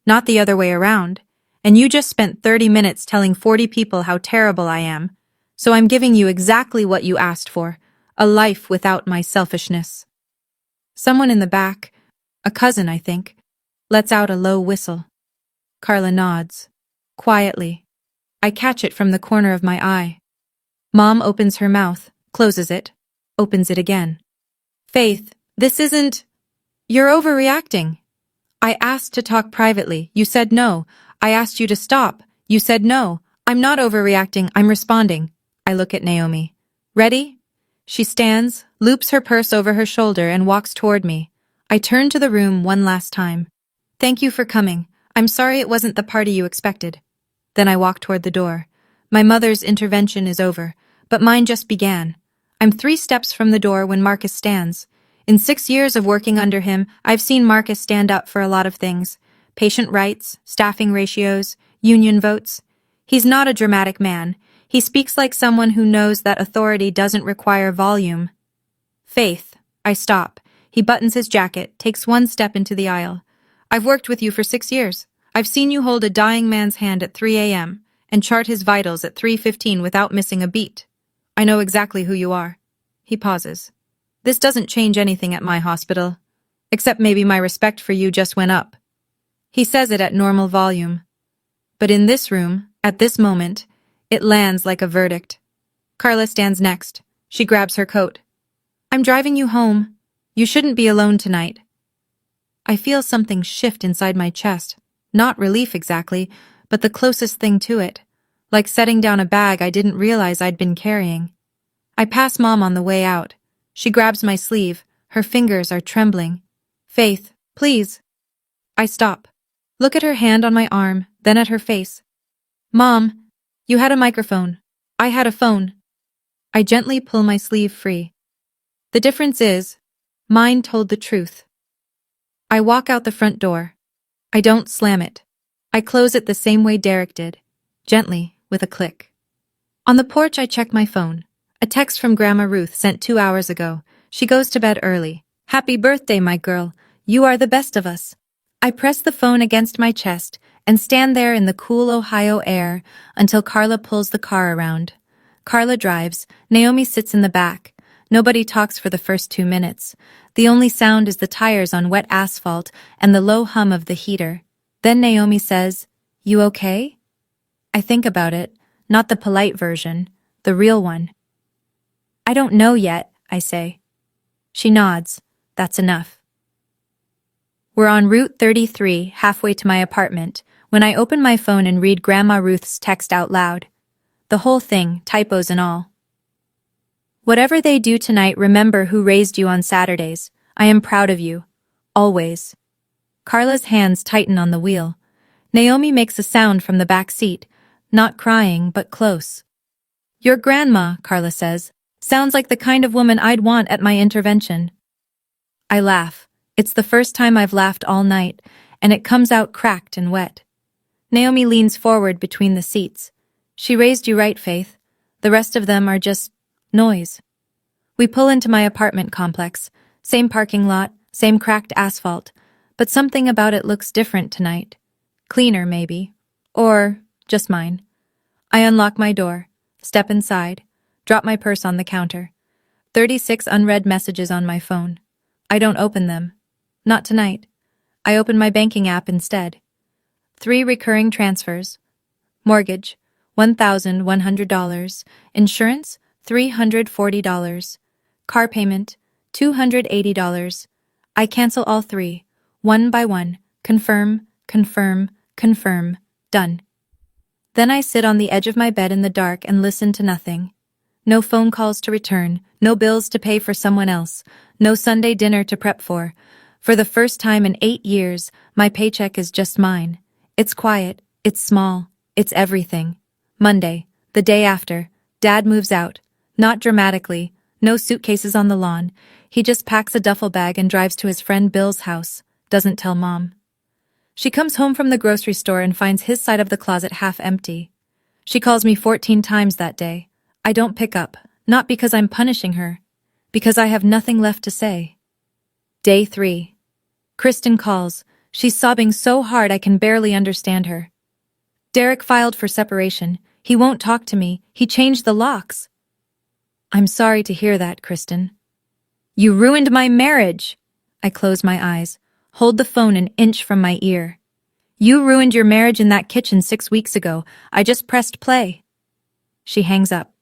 Not the other way around. And you just spent 30 minutes telling 40 people how terrible I am. So I'm giving you exactly what you asked for. A life without my selfishness. Someone in the back, a cousin I think, lets out a low whistle. Carla nods. Quietly. I catch it from the corner of my eye. Mom opens her mouth, closes it, opens it again. Faith, this isn't… You're overreacting. I asked to talk privately. You said no. I asked you to stop. You said no. I'm not overreacting. I'm responding. I look at Naomi. Ready? She stands, loops her purse over her shoulder, and walks toward me. I turn to the room one last time. Thank you for coming. I'm sorry it wasn't the party you expected. Then I walk toward the door. My mother's intervention is over, but mine just began. I'm 3 steps from the door when Marcus stands. In 6 years of working under him, I've seen Marcus stand up for a lot of things. Patient rights, staffing ratios, union votes. He's not a dramatic man. He speaks like someone who knows that authority doesn't require volume. Faith. I stop. He buttons his jacket, takes 1 step into the aisle. I've worked with you for 6 years. I've seen you hold a dying man's hand at 3 a.m. and chart his vitals at 3:15 without missing a beat. I know exactly who you are. He pauses. This doesn't change anything at my hospital, except maybe my respect for you just went up. He says it at normal volume. But in this room, at this moment, it lands like a verdict. Carla stands next. She grabs her coat. I'm driving you home. You shouldn't be alone tonight. I feel something shift inside my chest. Not relief exactly, but the closest thing to it. Like setting down a bag I didn't realize I'd been carrying. I pass Mom on the way out. She grabs my sleeve. Her fingers are trembling. Faith, please. I stop. Look at her hand on my arm, then at her face. Mom, you had a microphone. I had a phone. I gently pull my sleeve free. The difference is, mine told the truth. I walk out the front door. I don't slam it. I close it the same way Derek did, gently, with a click. On the porch I check my phone. A text from Grandma Ruth sent 2 hours ago. She goes to bed early. Happy birthday, my girl. You are the best of us. I press the phone against my chest and stand there in the cool Ohio air until Carla pulls the car around. Carla drives. Naomi sits in the back. Nobody talks for the first 2 minutes. The only sound is the tires on wet asphalt and the low hum of the heater. Then Naomi says, "You okay?" I think about it, not the polite version, the real one. I don't know yet, I say. She nods. That's enough. We're on Route 33, halfway to my apartment, when I open my phone and read Grandma Ruth's text out loud. The whole thing, typos and all. Whatever they do tonight, remember who raised you on Saturdays. I am proud of you. Always. Carla's hands tighten on the wheel. Naomi makes a sound from the back seat, not crying, but close. Your grandma, Carla says, sounds like the kind of woman I'd want at my intervention. I laugh. It's the first time I've laughed all night, and it comes out cracked and wet. Naomi leans forward between the seats. She raised you right, Faith. The rest of them are just noise. We pull into my apartment complex. Same parking lot, same cracked asphalt, but something about it looks different tonight. Cleaner, maybe. Or just mine. I unlock my door, step inside, drop my purse on the counter. 36 unread messages on my phone. I don't open them. Not tonight. I open my banking app instead. 3 recurring transfers. Mortgage, $1,100. Insurance, $340. Car payment, $280. I cancel all 3, one by one. Confirm, confirm, confirm. Done. Then I sit on the edge of my bed in the dark and listen to nothing. No phone calls to return, no bills to pay for someone else, no Sunday dinner to prep for. For the first time in 8 years, my paycheck is just mine. It's quiet, it's small, it's everything. Monday, the day after, Dad moves out. Not dramatically, no suitcases on the lawn. He just packs a duffel bag and drives to his friend Bill's house. Doesn't tell Mom. She comes home from the grocery store and finds his side of the closet half empty. She calls me 14 times that day. I don't pick up, not because I'm punishing her, because I have nothing left to say. Day 3. Kristen calls. She's sobbing so hard I can barely understand her. Derek filed for separation. He won't talk to me. He changed the locks. I'm sorry to hear that, Kristen. You ruined my marriage. I close my eyes, hold the phone an inch from my ear. You ruined your marriage in that kitchen 6 weeks ago. I just pressed play. She hangs up.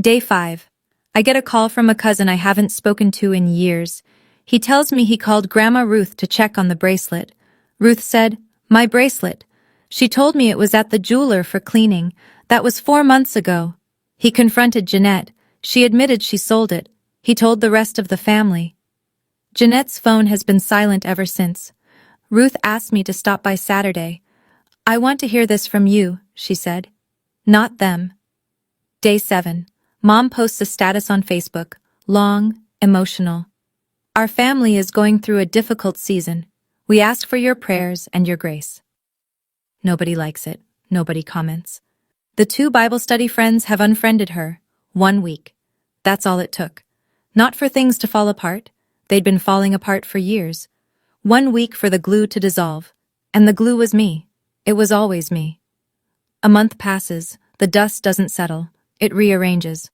Day 5. I get a call from a cousin I haven't spoken to in years. He tells me he called Grandma Ruth to check on the bracelet. Ruth said, "My bracelet." She told me it was at the jeweler for cleaning. That was 4 months ago. He confronted Jeanette. She admitted she sold it. He told the rest of the family. Jeanette's phone has been silent ever since. Ruth asked me to stop by Saturday. "I want to hear this from you," she said. "Not them." Day 7. Mom posts a status on Facebook. Long, emotional. "Our family is going through a difficult season. We ask for your prayers and your grace." Nobody likes it. Nobody comments. The 2 Bible study friends have unfriended her. 1 week. That's all it took. Not for things to fall apart. They'd been falling apart for years. 1 week for the glue to dissolve. And the glue was me. It was always me. A month passes. The dust doesn't settle. It rearranges.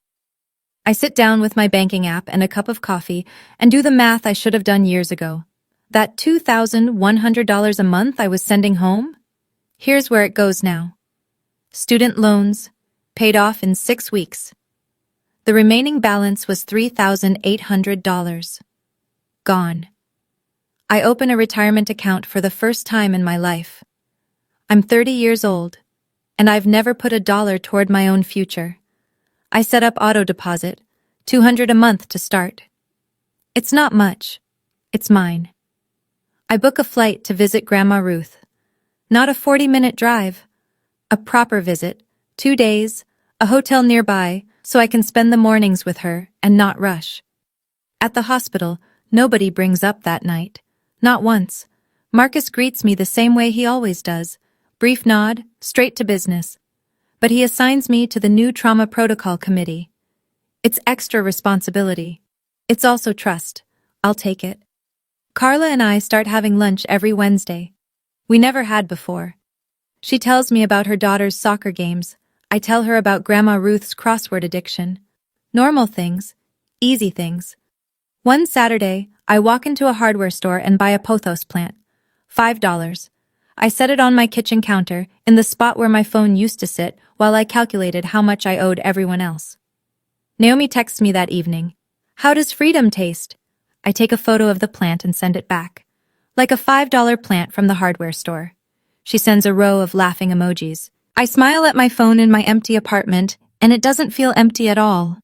I sit down with my banking app and a cup of coffee and do the math I should have done years ago. That $2,100 a month I was sending home? Here's where it goes now. Student loans, paid off in 6 weeks. The remaining balance was $3,800. Gone. I open a retirement account for the first time in my life. I'm 30 years old, and I've never put $1 toward my own future. I set up auto deposit, $200 a month to start. It's not much. It's mine. I book a flight to visit Grandma Ruth. Not a 40-minute drive. A proper visit, 2 days, a hotel nearby, so I can spend the mornings with her and not rush. At the hospital, nobody brings up that night. Not once. Marcus greets me the same way he always does. Brief nod, straight to business. But he assigns me to the new trauma protocol committee. It's extra responsibility. It's also trust. I'll take it. Carla and I start having lunch every Wednesday. We never had before. She tells me about her daughter's soccer games. I tell her about Grandma Ruth's crossword addiction. Normal things. Easy things. One Saturday, I walk into a hardware store and buy a pothos plant. $5. I set it on my kitchen counter, in the spot where my phone used to sit, while I calculated how much I owed everyone else. Naomi texts me that evening. "How does freedom taste?" I take a photo of the plant and send it back. Like a $5 plant from the hardware store. She sends a row of laughing emojis. I smile at my phone in my empty apartment, and it doesn't feel empty at all.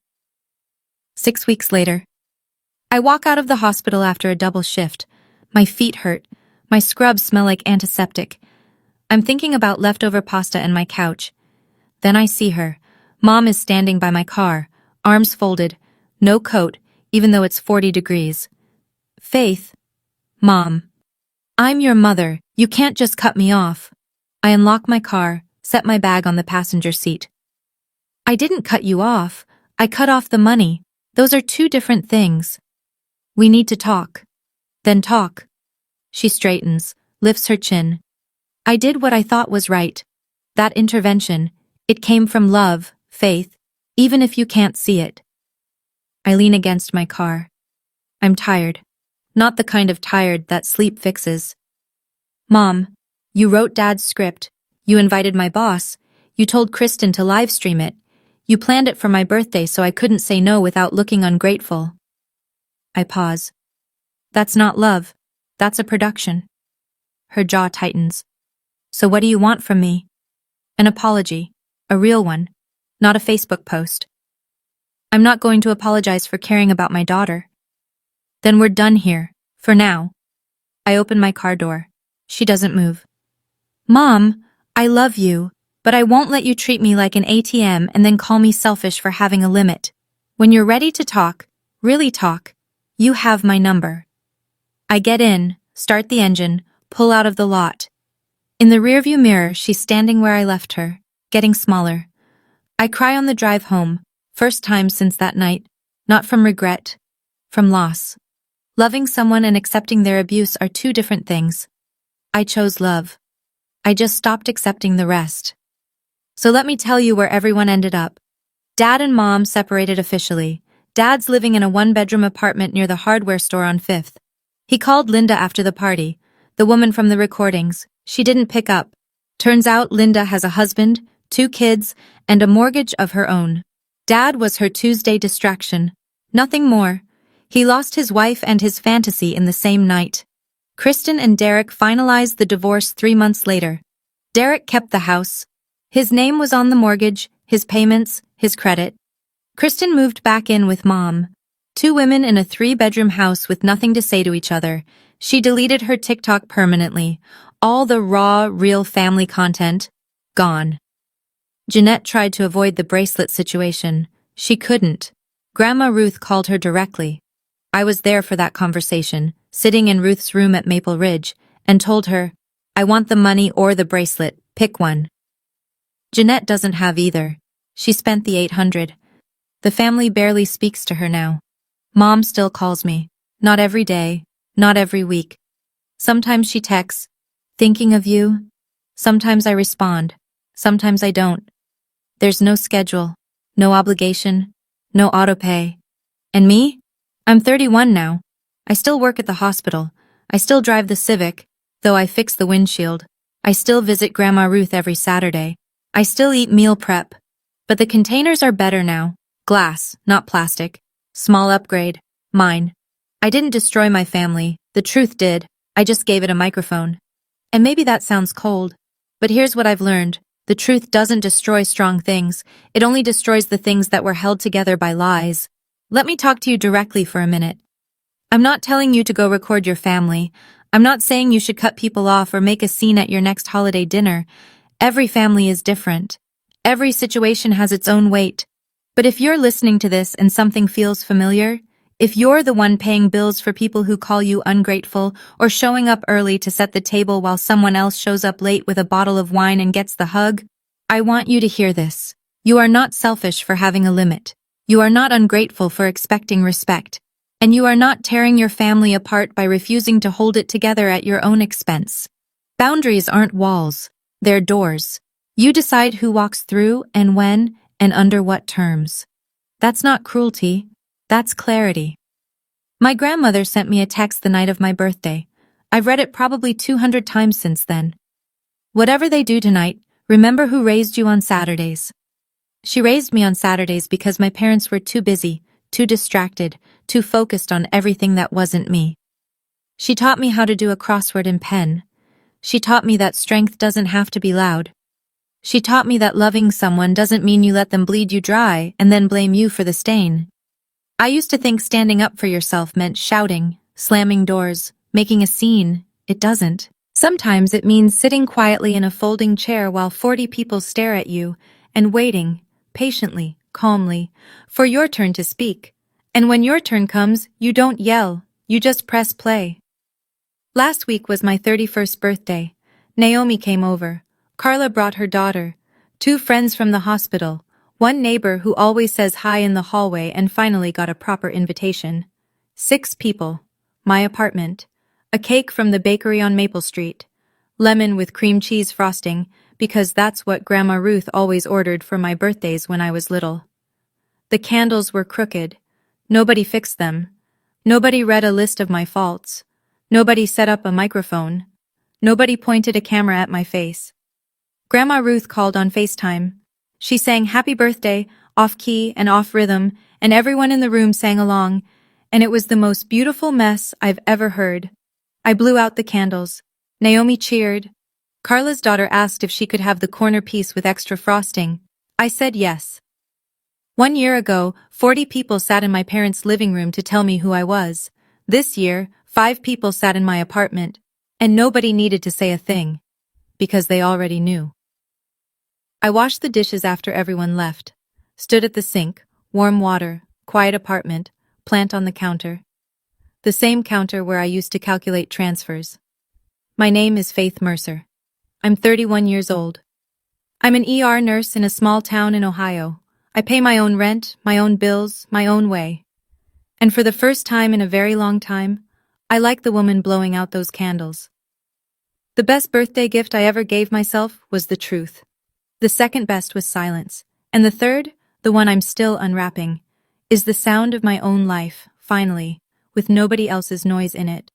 6 weeks later. I walk out of the hospital after a double shift. My feet hurt. My scrubs smell like antiseptic. I'm thinking about leftover pasta and my couch. Then I see her. Mom is standing by my car, arms folded, no coat, even though it's 40 degrees. "Faith." "Mom. I'm your mother. You can't just cut me off." I unlock my car, set my bag on the passenger seat. "I didn't cut you off. I cut off the money. Those are 2 different things. We need to talk." "Then talk." She straightens, lifts her chin. "I did what I thought was right. That intervention, it came from love, Faith, even if you can't see it." I lean against my car. I'm tired. Not the kind of tired that sleep fixes. "Mom, you wrote Dad's script. You invited my boss. You told Kristen to live stream it. You planned it for my birthday so I couldn't say no without looking ungrateful." I pause. "That's not love. That's a production." Her jaw tightens. "So what do you want from me?" "An apology. A real one. Not a Facebook post." "I'm not going to apologize for caring about my daughter." "Then we're done here. For now." I open my car door. She doesn't move. "Mom, I love you, but I won't let you treat me like an ATM and then call me selfish for having a limit. When you're ready to talk, really talk, you have my number." I get in, start the engine, pull out of the lot. In the rearview mirror, she's standing where I left her, getting smaller. I cry on the drive home, first time since that night, not from regret, from loss. Loving someone and accepting their abuse are 2 different things. I chose love. I just stopped accepting the rest. So let me tell you where everyone ended up. Dad and Mom separated officially. Dad's living in a 1-bedroom apartment near the hardware store on 5th. He called Linda after the party, the woman from the recordings. She didn't pick up. Turns out Linda has a husband, 2 kids, and a mortgage of her own. Dad was her Tuesday distraction. Nothing more. He lost his wife and his fantasy in the same night. Kristen and Derek finalized the divorce 3 months later. Derek kept the house. His name was on the mortgage, his payments, his credit. Kristen moved back in with Mom. 2 women in a 3-bedroom house with nothing to say to each other. She deleted her TikTok permanently. All the raw, real family content, gone. Jeanette tried to avoid the bracelet situation. She couldn't. Grandma Ruth called her directly. I was there for that conversation, sitting in Ruth's room at Maple Ridge, and told her, I want the money or the bracelet, pick one. Jeanette doesn't have either. She spent the $800. The family barely speaks to her now. Mom still calls me. Not every day, not every week. Sometimes she texts, thinking of you. Sometimes I respond. Sometimes I don't. There's no schedule, no obligation, no autopay. And me? I'm 31 now. I still work at the hospital. I still drive the Civic, though I fix the windshield. I still visit Grandma Ruth every Saturday. I still eat meal prep. But the containers are better now. Glass, not plastic. Small upgrade. Mine. I didn't destroy my family. The truth did. I just gave it a microphone. And maybe that sounds cold. But here's what I've learned. The truth doesn't destroy strong things. It only destroys the things that were held together by lies. Let me talk to you directly for a minute. I'm not telling you to go record your family. I'm not saying you should cut people off or make a scene at your next holiday dinner. Every family is different. Every situation has its own weight. But if you're listening to this and something feels familiar, if you're the one paying bills for people who call you ungrateful or showing up early to set the table while someone else shows up late with a bottle of wine and gets the hug, I want you to hear this. You are not selfish for having a limit. You are not ungrateful for expecting respect. And you are not tearing your family apart by refusing to hold it together at your own expense. Boundaries aren't walls. They're doors. You decide who walks through and when and under what terms. That's not cruelty. That's clarity. My grandmother sent me a text the night of my birthday. I've read it probably 200 times since then. Whatever they do tonight, remember who raised you on Saturdays. She raised me on Saturdays because my parents were too busy, too distracted, too focused on everything that wasn't me. She taught me how to do a crossword in pen. She taught me that strength doesn't have to be loud. She taught me that loving someone doesn't mean you let them bleed you dry and then blame you for the stain. I used to think standing up for yourself meant shouting, slamming doors, making a scene. It doesn't. Sometimes it means sitting quietly in a folding chair while 40 people stare at you and waiting, patiently, calmly, for your turn to speak. And when your turn comes, you don't yell, you just press play. Last week was my 31st birthday. Naomi came over. Carla brought her daughter. 2 friends from the hospital. 1 neighbor who always says hi in the hallway and finally got a proper invitation. 6 people. My apartment. A cake from the bakery on Maple Street. Lemon with cream cheese frosting, because that's what Grandma Ruth always ordered for my birthdays when I was little. The candles were crooked. Nobody fixed them. Nobody read a list of my faults. Nobody set up a microphone. Nobody pointed a camera at my face. Grandma Ruth called on FaceTime. She sang happy birthday, off-key and off-rhythm, and everyone in the room sang along, and it was the most beautiful mess I've ever heard. I blew out the candles. Naomi cheered. Carla's daughter asked if she could have the corner piece with extra frosting. I said yes. 1 year ago, 40 people sat in my parents' living room to tell me who I was. This year, 5 people sat in my apartment, and nobody needed to say a thing, because they already knew. I washed the dishes after everyone left, stood at the sink, warm water, quiet apartment, plant on the counter. The same counter where I used to calculate transfers. My name is Faith Mercer. I'm 31 years old. I'm an ER nurse in a small town in Ohio. I pay my own rent, my own bills, my own way. And for the first time in a very long time, I like the woman blowing out those candles. The best birthday gift I ever gave myself was the truth. The second best was silence. And the third, the one I'm still unwrapping, is the sound of my own life, finally, with nobody else's noise in it.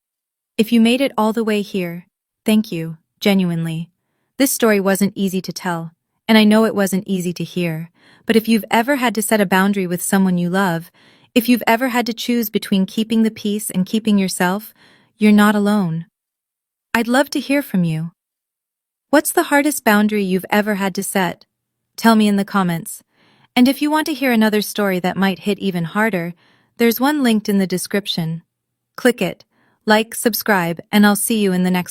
If you made it all the way here, thank you, genuinely. This story wasn't easy to tell, And I know it wasn't easy to hear, but if you've ever had to set a boundary with someone you love, if you've ever had to choose between keeping the peace and keeping yourself, you're not alone. I'd love to hear from you. What's the hardest boundary you've ever had to set? Tell me in the comments. And if you want to hear another story that might hit even harder, there's one linked in the description. Click it, like, subscribe, and I'll see you in the next